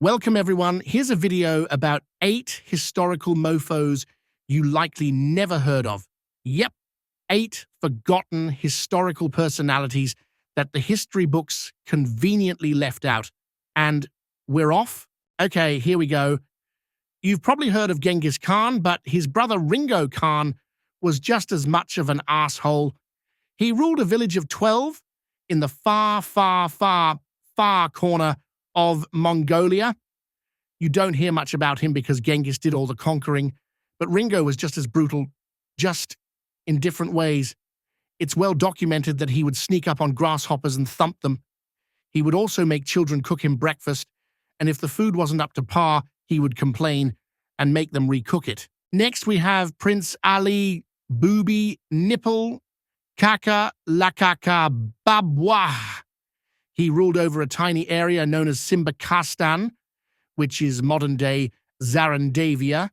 Welcome everyone. Here's a video about 8 historical mofos you likely never heard of. Yep, 8 forgotten historical personalities that the history books conveniently left out. And we're off? Okay, here we go. You've probably heard of Genghis Khan, but his brother Ringo Khan was just as much of an asshole. He ruled a village of 12 in the far corner of Mongolia. You don't hear much about him because Genghis did all the conquering, but Ringo was just as brutal, just in different ways. It's well documented that he would sneak up on grasshoppers and thump them. He would also make children cook him breakfast, and if the food wasn't up to par, he would complain and make them recook it. Next, we have Prince Ali Booby Nipple Kaka Lakaka Babwa. He ruled over a tiny area known as Simbakastan, which is modern-day Zarandavia.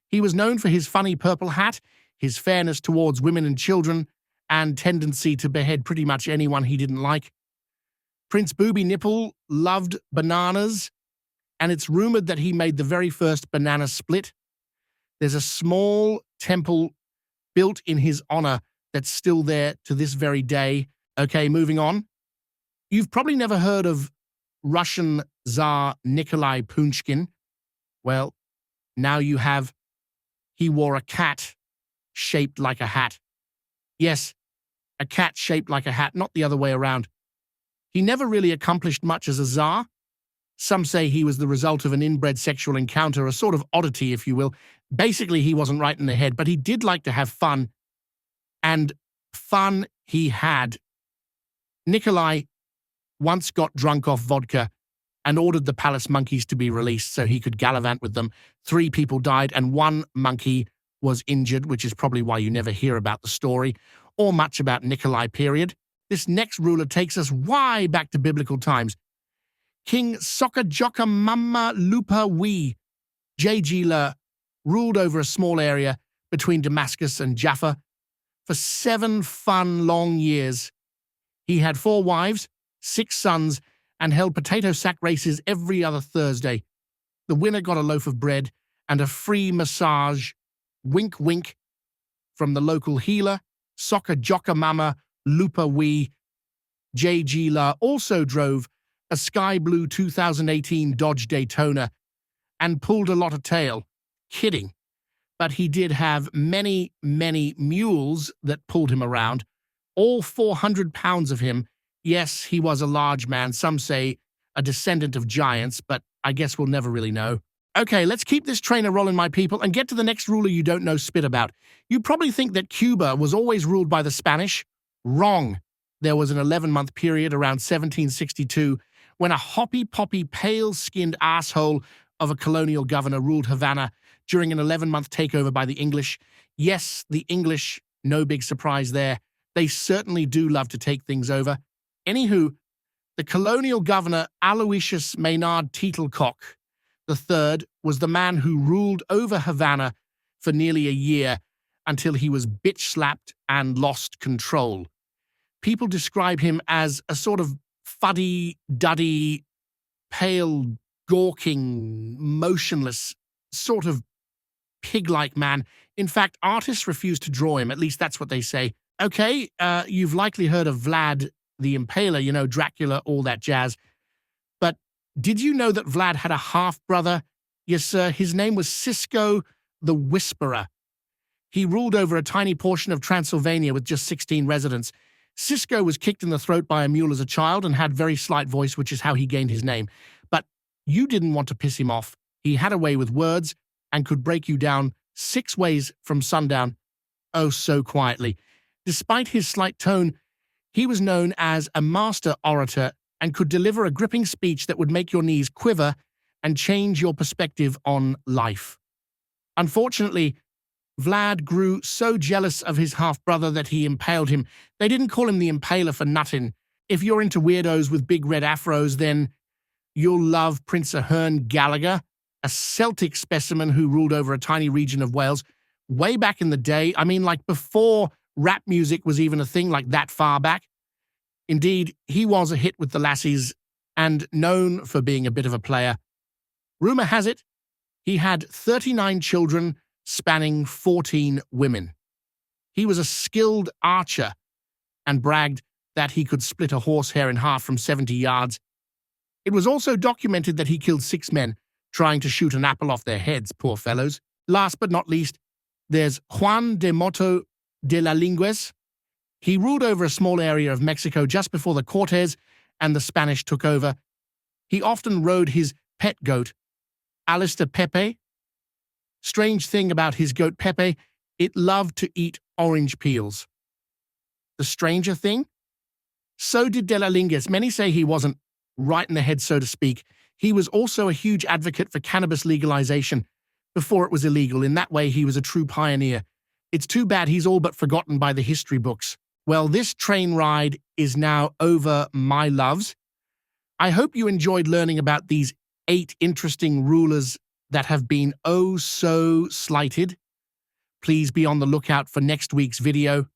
He was known for his funny purple hat, his fairness towards women and children, and tendency to behead pretty much anyone he didn't like. Prince Booby Nipple loved bananas, and it's rumored that he made the very first banana split. There's a small temple built in his honor that's still there to this very day. Okay, moving on. You've probably never heard of Russian Tsar Nikolai Pushkin. Well, now you have. He wore a cat shaped like a hat. Yes, a cat shaped like a hat, not the other way around. He never really accomplished much as a Tsar. Some say he was the result of an inbred sexual encounter, a sort of oddity, if you will. Basically, he wasn't right in the head, but he did like to have fun. And fun he had. Nikolai once got drunk off vodka and ordered the palace monkeys to be released so he could gallivant with them. 3 people died and 1 monkey was injured, which is probably why you never hear about the story or much about Nikolai, period. This next ruler takes us way back to biblical times. King Soka Mama Lupa Wee Jagila ruled over a small area between Damascus and Jaffa for 7 fun long years. He had 4 wives, 6 sons, and held potato sack races every other Thursday. The winner got a loaf of bread and a free massage, wink wink, from the local healer. Soka Mama Lupa Wee Jagila also drove a sky blue 2018 Dodge Daytona and pulled a lot of tail. Kidding. But he did have many mules that pulled him around, all 400 pounds of him. Yes, he was a large man, some say a descendant of giants, but I guess we'll never really know. Okay, let's keep this train a-rolling, my people, and get to the next ruler you don't know spit about. You probably think that Cuba was always ruled by the Spanish. Wrong. There was an 11-month period around 1762 when a hoppy-poppy, pale-skinned asshole of a colonial governor ruled Havana during an 11-month takeover by the English. Yes, the English, no big surprise there. They certainly do love to take things over. Anywho, the colonial governor Aloysius Maynard Teetlecock III was the man who ruled over Havana for nearly a year until he was bitch-slapped and lost control. People describe him as a sort of fuddy-duddy, pale, gawking, motionless, sort of pig-like man. In fact, artists refuse to draw him, at least that's what they say. Okay, you've likely heard of Vlad the Impaler, you know, Dracula, all that jazz. But did you know that Vlad had a half-brother? Yes, sir, his name was Cisco the Whisperer. He ruled over a tiny portion of Transylvania with just 16 residents. Cisco was kicked in the throat by a mule as a child and had very slight voice, which is how he gained his name. But you didn't want to piss him off. He had a way with words and could break you down 6 ways from sundown, oh so quietly. Despite his slight tone, he was known as a master orator and could deliver a gripping speech that would make your knees quiver and change your perspective on life. Unfortunately, Vlad grew so jealous of his half-brother that he impaled him. They didn't call him the Impaler for nothing. If you're into weirdos with big red afros, then you'll love Prince Ahern Gallagher, a Celtic specimen who ruled over a tiny region of Wales way back in the day. I mean, like before rap music was even a thing, like that far back. Indeed, he was a hit with the lassies and known for being a bit of a player. Rumor has it, he had 39 children spanning 14 women. He was a skilled archer and bragged that he could split a horsehair in half from 70 yards. It was also documented that he killed 6 men trying to shoot an apple off their heads, poor fellows. Last but not least, there's Juan de Moto de la Lingües. He ruled over a small area of Mexico just before the Cortes and the Spanish took over. He often rode his pet goat, Alistair Pepe. Strange thing about his goat Pepe, it loved to eat orange peels. The stranger thing? So did de la Lingües. Many say he wasn't right in the head, so to speak. He was also a huge advocate for cannabis legalization before it was illegal. In that way, he was a true pioneer. It's too bad he's all but forgotten by the history books. Well, this train ride is now over, my loves. I hope you enjoyed learning about these 8 interesting rulers that have been oh so slighted. Please be on the lookout for next week's video.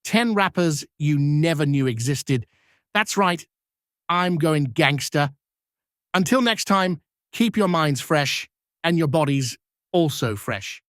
10 rappers you never knew existed. That's right, I'm going gangster. Until next time, keep your minds fresh and your bodies also fresh.